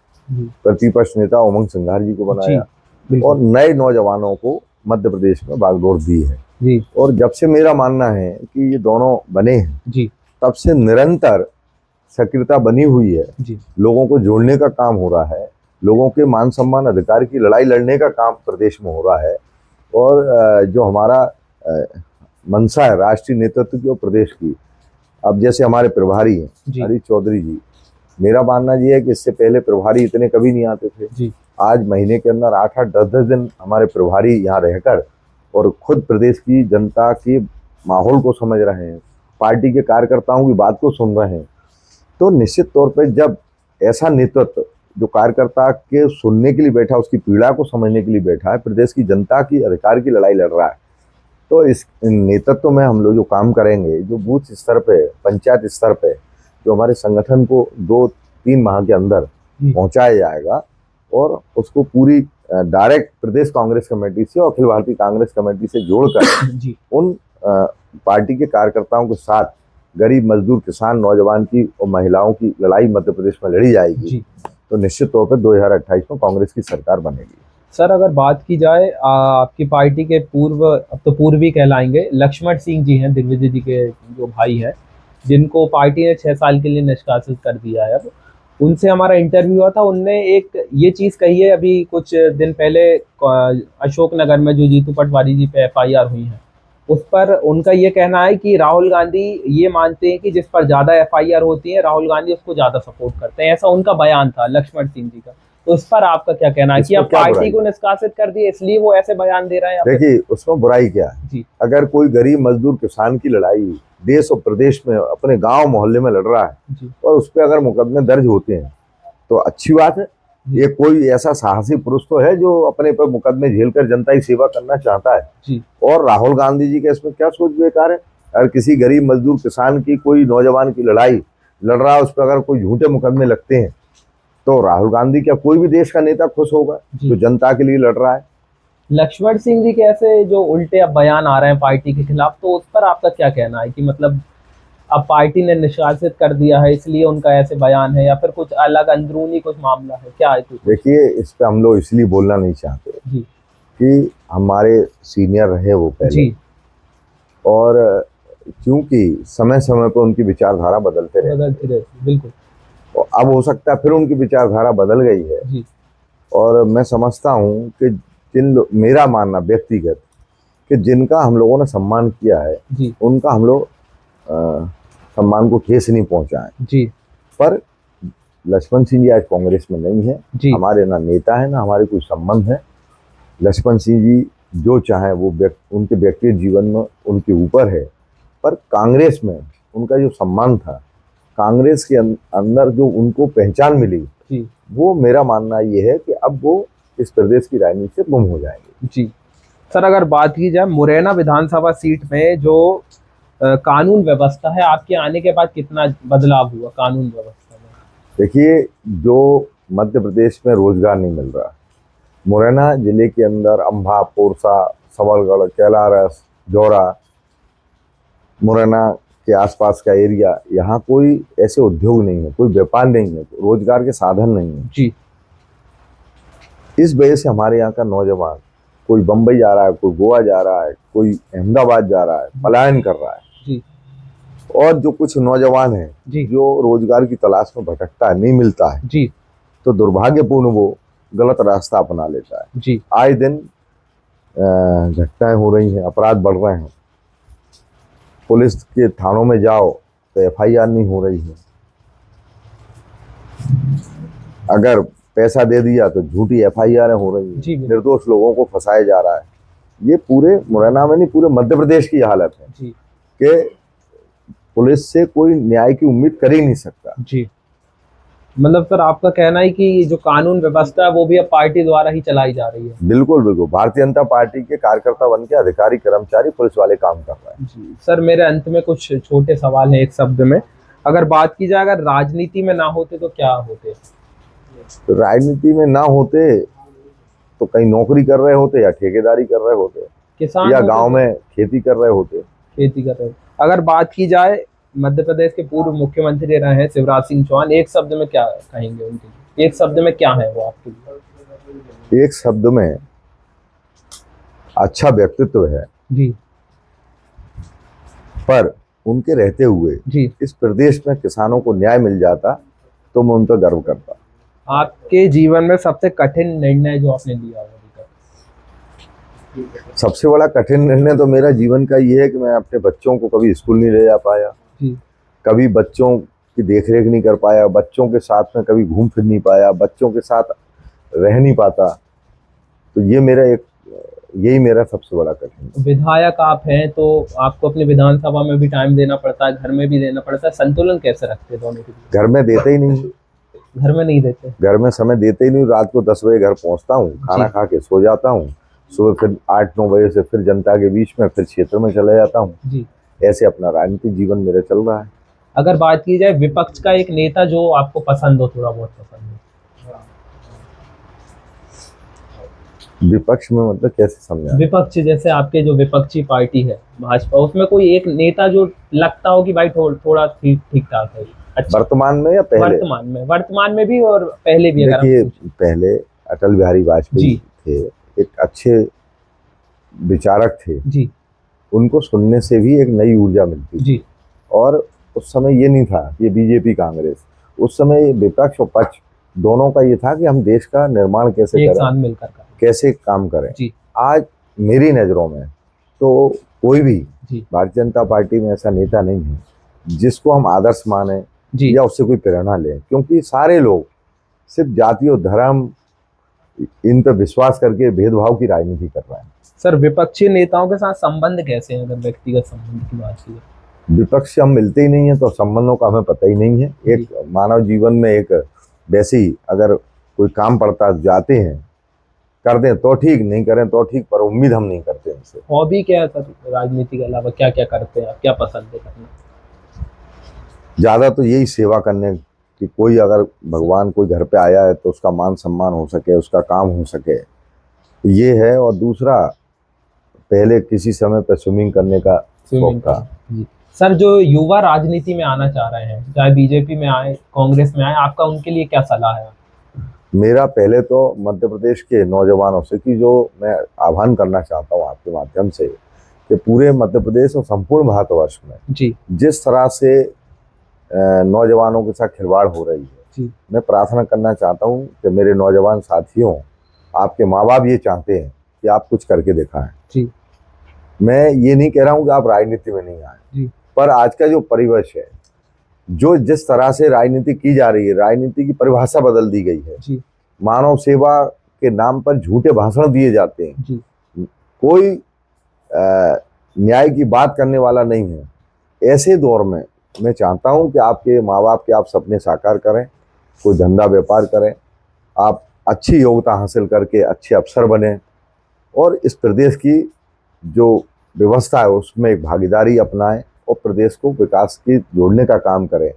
Speaker 1: प्रतिपक्ष नेता उमंग सिंघार जी को बनाया और नए नौजवानों को मध्य प्रदेश में बागडोर दी है। और जब से मेरा मानना है कि ये दोनों बने हैं तब से निरंतर सक्रियता बनी हुई है। लोगों को जोड़ने का काम हो रहा है, लोगों के मान सम्मान अधिकार की लड़ाई लड़ने का काम प्रदेश में हो रहा है। और जो हमारा मंशा है राष्ट्रीय नेतृत्व की और प्रदेश की, अब जैसे हमारे प्रभारी हैं हरीश चौधरी जी, मेरा मानना ये है कि इससे पहले प्रभारी इतने कभी नहीं आते थे। आज महीने के अंदर 8-8, 10-10 दिन हमारे प्रभारी यहाँ रहकर और खुद प्रदेश की जनता के माहौल को समझ रहे हैं, पार्टी के कार्यकर्ताओं की बात को सुन रहे हैं। तो निश्चित तौर पे जब ऐसा नेतृत्व जो कार्यकर्ता के सुनने के लिए बैठा, उसकी पीड़ा को समझने के लिए बैठा है, प्रदेश की जनता की अधिकार की लड़ाई लड़ रहा है, तो इस नेतृत्व में हम लोग जो काम करेंगे, जो बूथ स्तर पे, पंचायत स्तर पे जो हमारे संगठन को 2-3 माह के अंदर पहुंचाया जाएगा और उसको पूरी डायरेक्ट प्रदेश कांग्रेस कमेटी से और अखिल भारतीय कांग्रेस कमेटी से जोड़कर उन पार्टी के कार्यकर्ताओं के साथ गरीब, मजदूर, किसान, नौजवान की और महिलाओं की लड़ाई मध्य प्रदेश में लड़ी जाएगी। तो निश्चित तौर पर 2028 में कांग्रेस की सरकार बनेगी।
Speaker 2: सर अगर बात की जाए आपकी पार्टी के पूर्व, अब तो पूर्वी कहलाएंगे, लक्ष्मण सिंह जी हैं, दिग्विजय जी के जो भाई हैं, जिनको पार्टी ने 6 साल के लिए निष्कासित कर दिया है। अब उनसे हमारा इंटरव्यू हुआ था, उनने एक ये चीज़ कही है, अभी कुछ दिन पहले अशोकनगर में जो जीतू पटवारी जी पे FIR हुई है उस पर उनका ये कहना है कि राहुल गांधी ये मानते हैं कि जिस पर ज़्यादा FIR होती है राहुल गांधी उसको ज़्यादा सपोर्ट करते हैं, ऐसा उनका बयान था लक्ष्मण सिंह जी का। तो इस पर आपका क्या कहना है कि अब पार्टी को निष्कासित कर दिया इसलिए वो ऐसे बयान दे रहे हैं?
Speaker 1: देखिए, उसमें बुराई क्या है? अगर कोई गरीब, मजदूर, किसान की लड़ाई देश और प्रदेश में अपने गांव मोहल्ले में लड़ रहा है और उस पर अगर मुकदमे दर्ज होते हैं तो अच्छी बात है। ये कोई ऐसा साहसी पुरुष तो है जो अपने पर मुकदमे झेलकर जनता की सेवा करना चाहता है। और राहुल गांधी जी के इसमें क्या सोच बेकार है? अगर किसी गरीब, मजदूर, किसान की, कोई नौजवान की लड़ाई लड़ रहा है, उस पर अगर कोई झूठे मुकदमे लगते हैं तो राहुल गांधी क्या कोई भी देश का नेता खुश होगा जो जनता के लिए लड़ रहा है?
Speaker 2: लक्ष्मण सिंह जी के ऐसे जो उल्टे अब बयान आ रहे हैं पार्टी के खिलाफ, तो उस पर आपका क्या कहना है कि मतलब अब पार्टी ने निष्कासित कर दिया है इसलिए उनका ऐसे बयान है या फिर कुछ अलग अंदरूनी कुछ मामला है, क्या है?
Speaker 1: देखिए, इस पे हम लोग इसलिए बोलना नहीं चाहते कि हमारे सीनियर रहे वो पहले और क्योंकि समय समय पर उनकी विचारधारा बदलते रहती।
Speaker 2: बिल्कुल।
Speaker 1: और अब हो सकता है फिर उनकी विचारधारा बदल गई है और मैं समझता हूँ कि मेरा मानना व्यक्तिगत कि जिनका हम लोगों ने सम्मान किया है उनका हम लोग सम्मान को ठेस नहीं पहुंचाएं। पर लक्ष्मण सिंह जी आज कांग्रेस में नहीं है, हमारे ना नेता है ना हमारे कोई संबंध है। लक्ष्मण सिंह जी जो चाहे वो उनके व्यक्तिगत जीवन में उनके ऊपर है, पर कांग्रेस में उनका जो सम्मान था कांग्रेस के अंदर जो उनको पहचान मिली,
Speaker 2: जी
Speaker 1: वो मेरा मानना ये है कि अब वो इस प्रदेश की राजनीति से गुम हो जाएंगे।
Speaker 2: जी। सर अगर बात की जाए मुरैना विधानसभा सीट में जो कानून व्यवस्था है, आपके आने के बाद कितना बदलाव हुआ कानून व्यवस्था में?
Speaker 1: देखिए, जो मध्य प्रदेश में रोजगार नहीं मिल रहा, मुरैना जिले के अंदर अम्बा, पोरसा, सबलगढ़, कैलारस, जौरा, मुरैना के आसपास का एरिया, यहाँ कोई ऐसे उद्योग नहीं है, कोई व्यापार नहीं है, रोजगार के साधन नहीं है।
Speaker 2: जी
Speaker 1: इस वजह से हमारे यहाँ का नौजवान कोई बम्बई जा रहा है, कोई गोवा जा रहा है, कोई अहमदाबाद जा रहा है, पलायन कर रहा है।
Speaker 2: जी
Speaker 1: और जो कुछ नौजवान है
Speaker 2: जी
Speaker 1: जो रोजगार की तलाश में भटकता है, नहीं मिलता है,
Speaker 2: जी
Speaker 1: तो दुर्भाग्यपूर्ण वो गलत रास्ता अपना लेता है।
Speaker 2: जी
Speaker 1: आए दिन घटनाएं हो रही हैं, अपराध बढ़ रहे हैं। पुलिस के थानों में जाओ तो एफआईआर नहीं हो रही है, अगर पैसा दे दिया तो झूठी एफआईआर हो रही है,
Speaker 2: जी बिल्कुल।
Speaker 1: निर्दोष लोगों को फंसाया जा रहा है। ये पूरे मुरैना में नहीं, पूरे मध्य प्रदेश की हालत है
Speaker 2: जी
Speaker 1: कि पुलिस से कोई न्याय की उम्मीद कर ही नहीं सकता।
Speaker 2: जी। मतलब सर आपका कहना है कि जो कानून व्यवस्था है वो भी अब पार्टी द्वारा ही चलाई जा रही है?
Speaker 1: बिल्कुल बिल्कुल, भारतीय जनता पार्टी के कार्यकर्ता बन के अधिकारी, कर्मचारी, पुलिस वाले काम कर रहे हैं।
Speaker 2: जी सर, मेरे अंत में कुछ छोटे सवाल हैं एक शब्द में। अगर बात की जाए, अगर राजनीति में ना होते तो क्या होते?
Speaker 1: तो राजनीति में ना होते तो कहीं नौकरी कर रहे होते, या ठेकेदारी कर रहे होते,
Speaker 2: किसान
Speaker 1: या
Speaker 2: होते
Speaker 1: गांव
Speaker 2: तो
Speaker 1: में खेती कर रहे होते।
Speaker 2: खेती कर रहे होते। अगर बात की जाए, मध्य प्रदेश के पूर्व मुख्यमंत्री रहे हैं शिवराज सिंह चौहान, एक शब्द में क्या कहेंगे उनके लिए? एक शब्द में क्या है वो आपके लिए?
Speaker 1: एक शब्द में, अच्छा व्यक्तित्व है,
Speaker 2: जी
Speaker 1: पर उनके रहते हुए
Speaker 2: जी।
Speaker 1: इस प्रदेश में किसानों को न्याय मिल जाता तो मैं उन पर गर्व करता।
Speaker 2: आपके जीवन में सबसे कठिन निर्णय जो आपने लिया हो अभी तक?
Speaker 1: सबसे बड़ा कठिन निर्णय तो मेरा जीवन का ये है कि मैं अपने बच्चों को कभी स्कूल नहीं ले जा पाया,
Speaker 2: जी
Speaker 1: कभी बच्चों की देखरेख नहीं कर पाया, बच्चों के साथ में कभी घूम फिर नहीं पाया, बच्चों के साथ रह नहीं पाता। तो ये यही मेरा सबसे बड़ा कठिन।
Speaker 2: विधायक आप हैं तो आपको अपनी विधानसभा में भी टाइम देना पड़ता है, घर में भी देना पड़ता है, संतुलन कैसे रखते हैं दोनों के बीच?
Speaker 1: घर में देते ही नहीं,
Speaker 2: घर में नहीं देते?
Speaker 1: घर में समय देते ही नहीं। रात को 10 बजे घर पहुंचता हूँ, खाना खा के सो जाता हूँ, सुबह फिर 8-9 बजे से फिर जनता के बीच में, फिर क्षेत्र में चला जाता हूँ।
Speaker 2: जी।
Speaker 1: ऐसे अपना राजनीतिक जीवन मेरा चल रहा है।
Speaker 2: अगर बात की जाए विपक्ष का एक नेता जो आपको पसंद हो, थोड़ा बहुत पसंद हो?
Speaker 1: विपक्ष में मतलब कैसे समझा?
Speaker 2: विपक्ष जैसे आपके जो विपक्षी पार्टी है भाजपा, उसमें कोई एक नेता जो लगता हो कि भाई थोड़ा ठीक ठाक है? अच्छा,
Speaker 1: वर्तमान में या पहले?
Speaker 2: वर्तमान में भी और पहले भी। अगर
Speaker 1: देखिए, पहले अटल बिहारी वाजपेयी थे, एक अच्छे विचारक थे
Speaker 2: जी,
Speaker 1: उनको सुनने से भी एक नई ऊर्जा मिलती
Speaker 2: जी।
Speaker 1: और उस समय ये नहीं था ये बीजेपी कांग्रेस, उस समय विपक्ष और पक्ष दोनों का ये था कि हम देश का निर्माण कैसे
Speaker 2: एक
Speaker 1: करें,
Speaker 2: साथ मिलकर
Speaker 1: कैसे काम करें।
Speaker 2: जी।
Speaker 1: आज मेरी नज़रों में तो कोई भी
Speaker 2: जी
Speaker 1: भारतीय जनता पार्टी में ऐसा नेता नहीं है जिसको हम आदर्श माने
Speaker 2: जी
Speaker 1: या उससे कोई प्रेरणा लें, क्योंकि सारे लोग सिर्फ जाति और धर्म इन पर विश्वास करके भेदभाव की राजनीति कर रहे हैं।
Speaker 2: सर, विपक्षी नेताओं के साथ संबंध कैसे हैं? अगर व्यक्तिगत संबंध की बात की,
Speaker 1: विपक्ष से हम मिलते ही नहीं है तो संबंधों का हमें पता ही नहीं है। एक मानव जीवन में एक वैसी अगर कोई काम पड़ता है जाते हैं, कर दें तो ठीक, नहीं करें तो ठीक, पर उम्मीद हम नहीं करते उनसे।
Speaker 2: हॉबी क्या है सर? राजनीति के अलावा क्या क्या करते हैं आप? क्या पसंद है करना?
Speaker 1: ज़्यादा तो यही सेवा करने कि कोई अगर भगवान कोई घर पे आया है तो उसका मान सम्मान हो सके, उसका काम हो सके, ये है। और दूसरा, पहले किसी समय पे स्विमिंग करने का शौक था।
Speaker 2: जी। सर, जो युवा राजनीति में आना चाह रहे हैं, चाहे बीजेपी में आए, कांग्रेस में आए, आपका उनके लिए क्या सलाह है?
Speaker 1: मेरा पहले तो मध्य प्रदेश के नौजवानों से कि जो मैं आह्वान करना चाहता हूँ आपके माध्यम से कि पूरे मध्य प्रदेश और संपूर्ण भारतवर्ष में
Speaker 2: जी
Speaker 1: जिस तरह से नौजवानों के साथ खिलवाड़ हो रही है,
Speaker 2: जी,
Speaker 1: मैं प्रार्थना करना चाहता हूँ कि मेरे नौजवान साथियों, आपके माँ बाप ये चाहते हैं कि आप कुछ करके दिखाएं।
Speaker 2: जी।
Speaker 1: मैं ये नहीं कह रहा हूँ कि आप राजनीति में नहीं आए,
Speaker 2: जी।
Speaker 1: पर आज का जो परिवेश है, जो जिस तरह से राजनीति की जा रही है, राजनीति की परिभाषा बदल दी गई है।
Speaker 2: जी।
Speaker 1: मानव सेवा के नाम पर झूठे भाषण दिए जाते हैं।
Speaker 2: जी।
Speaker 1: कोई न्याय की बात करने वाला नहीं है। ऐसे दौर में मैं चाहता हूं कि आपके माँ बाप के आप सपने साकार करें, कोई धंधा व्यापार करें, आप अच्छी योग्यता हासिल करके अच्छे अफसर बने और इस प्रदेश की जो व्यवस्था है उसमें एक भागीदारी अपनाएं और प्रदेश को विकास की जोड़ने का काम करें।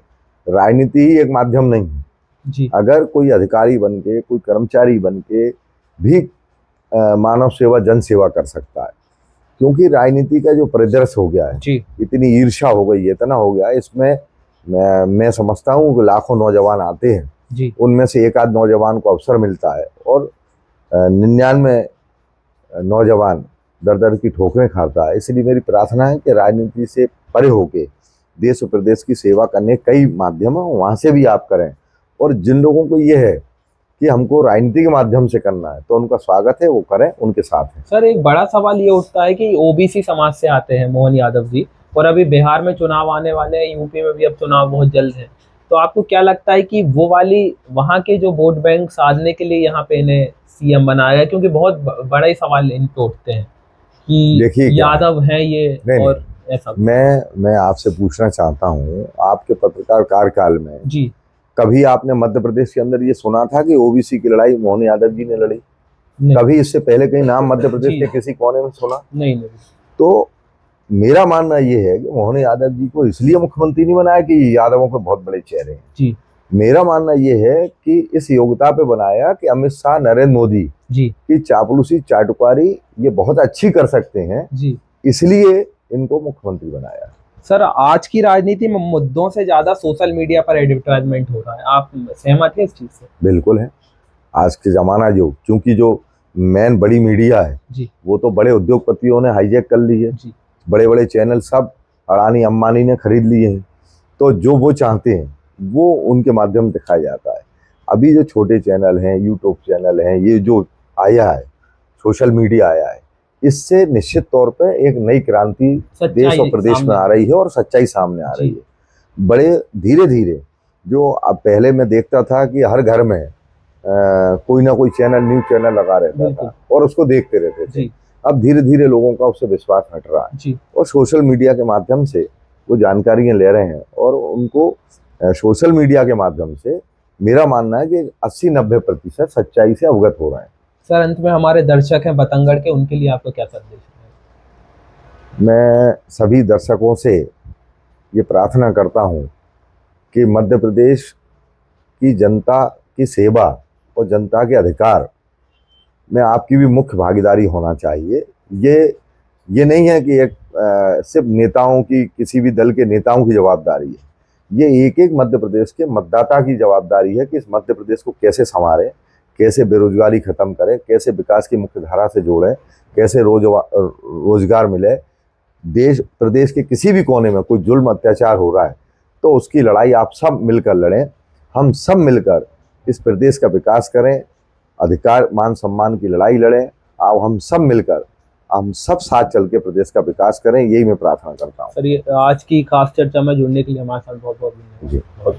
Speaker 1: राजनीति ही एक माध्यम नहीं है।
Speaker 2: जी
Speaker 1: अगर कोई अधिकारी बन के, कोई कर्मचारी बन के भी मानव सेवा, जन सेवा कर सकता है, क्योंकि राजनीति का जो परिदृश्य हो गया है,
Speaker 2: जी
Speaker 1: इतनी ईर्ष्या हो गई है, इतना हो गया है, इसमें मैं समझता हूँ कि लाखों नौजवान आते हैं,
Speaker 2: जी
Speaker 1: उनमें से एक आध नौजवान को अवसर मिलता है और 99 नौजवान दर दर की ठोकरें खाता है। इसलिए मेरी प्रार्थना है कि राजनीति से परे होके देश और प्रदेश की सेवा करने कई माध्यम है, वहाँ से भी आप करें। और जिन लोगों को ये है कि हमको राजनीति के माध्यम से करना है तो उनका स्वागत है, वो करें, उनके साथ है।
Speaker 2: सर, एक बड़ा सवाल ये उठता है कि ओबीसी समाज से आते हैं मोहन यादव जी, और अभी बिहार में चुनाव आने वाले हैं, यूपी में भी अब चुनाव बहुत जल्द है, तो आपको क्या लगता है कि वो वाली वहाँ के जो वोट बैंक साधने के लिए यहाँ पे इन्हें सीएम बनाया है? क्योंकि बहुत बड़ा ही सवाल इन पे उठते हैं कि
Speaker 1: देखिए
Speaker 2: यादव हैं ये,
Speaker 1: नहीं,
Speaker 2: और ऐसा।
Speaker 1: मैं आपसे पूछना चाहता हूँ, आपके पत्रकार कार्यकाल में
Speaker 2: जी
Speaker 1: कभी आपने मध्य प्रदेश के अंदर ये सुना था कि ओबीसी की लड़ाई मोहन यादव जी ने लड़ी?
Speaker 2: नहीं,
Speaker 1: कभी इससे पहले कहीं नाम मध्य प्रदेश
Speaker 2: जी।
Speaker 1: के किसी कोने में सुना?
Speaker 2: नहीं।
Speaker 1: तो मेरा मानना ये है कि मोहन यादव जी को इसलिए मुख्यमंत्री नहीं बनाया कि यादवों के बहुत बड़े चेहरे हैं।
Speaker 2: जी
Speaker 1: मेरा मानना ये है कि इस योग्यता पे बनाया कि अमित शाह, नरेंद्र मोदी
Speaker 2: जी
Speaker 1: की चापलूसी, चाटुकारी ये बहुत अच्छी कर सकते हैं,
Speaker 2: जी।
Speaker 1: इसलिए इनको मुख्यमंत्री बनाया।
Speaker 2: सर, आज की राजनीति में मुद्दों से ज्यादा सोशल मीडिया पर एडवर्टाइजमेंट हो रहा है, आप सहमत हैं इस चीज से?
Speaker 1: बिल्कुल है। आज के जमाना क्योंकि जो मेन बड़ी मीडिया है
Speaker 2: जी
Speaker 1: वो तो बड़े उद्योगपतियों ने हाईजैक कर ली है।
Speaker 2: जी
Speaker 1: बड़े बड़े चैनल सब अडानी अंबानी ने खरीद लिए हैं, तो जो वो चाहते हैं वो उनके माध्यम दिखाया जाता है। अभी जो छोटे चैनल हैं, यूट्यूब चैनल हैं, ये जो आया है, सोशल मीडिया आया है, इससे निश्चित तौर पे एक नई क्रांति देश और प्रदेश में आ रही है और सच्चाई सामने आ रही है। बड़े धीरे धीरे, जो अब पहले मैं देखता था कि हर घर में कोई ना कोई चैनल, न्यूज चैनल लगा रहता था और उसको देखते रहते थे, अब धीरे धीरे लोगों का उससे विश्वास हट रहा है और सोशल मीडिया के माध्यम से वो जानकारियां ले रहे हैं और उनको सोशल मीडिया के माध्यम से मेरा मानना है कि 80-90% सच्चाई से अवगत हो रहे हैं।
Speaker 2: सर, अंत में हमारे दर्शक हैं बतंगड़ के, उनके लिए आपका क्या संदेश है?
Speaker 1: मैं सभी दर्शकों से ये प्रार्थना करता हूँ कि मध्य प्रदेश की जनता की सेवा और जनता के अधिकार में आपकी भी मुख्य भागीदारी होना चाहिए। ये नहीं है कि एक सिर्फ नेताओं की, किसी भी दल के नेताओं की जवाबदारी है, ये एक एक मध्य प्रदेश के मतदाता की जवाबदारी है कि इस मध्य प्रदेश को कैसे संवारें, कैसे बेरोजगारी खत्म करें, कैसे विकास की मुख्य धारा से जोड़ें, कैसे रोजगार मिले। देश प्रदेश के किसी भी कोने में कोई जुल्म अत्याचार हो रहा है तो उसकी लड़ाई आप सब मिलकर लड़ें, हम सब मिलकर इस प्रदेश का विकास करें, अधिकार मान सम्मान की लड़ाई लड़ें। अब हम सब मिलकर, हम सब साथ चल के प्रदेश का विकास करें, यही मैं प्रार्थना करता हूँ।
Speaker 2: सर, ये आज की खास चर्चा में जुड़ने के लिए हमारे साथ बहुत बहुत धन्यवाद।
Speaker 1: जी, बहुत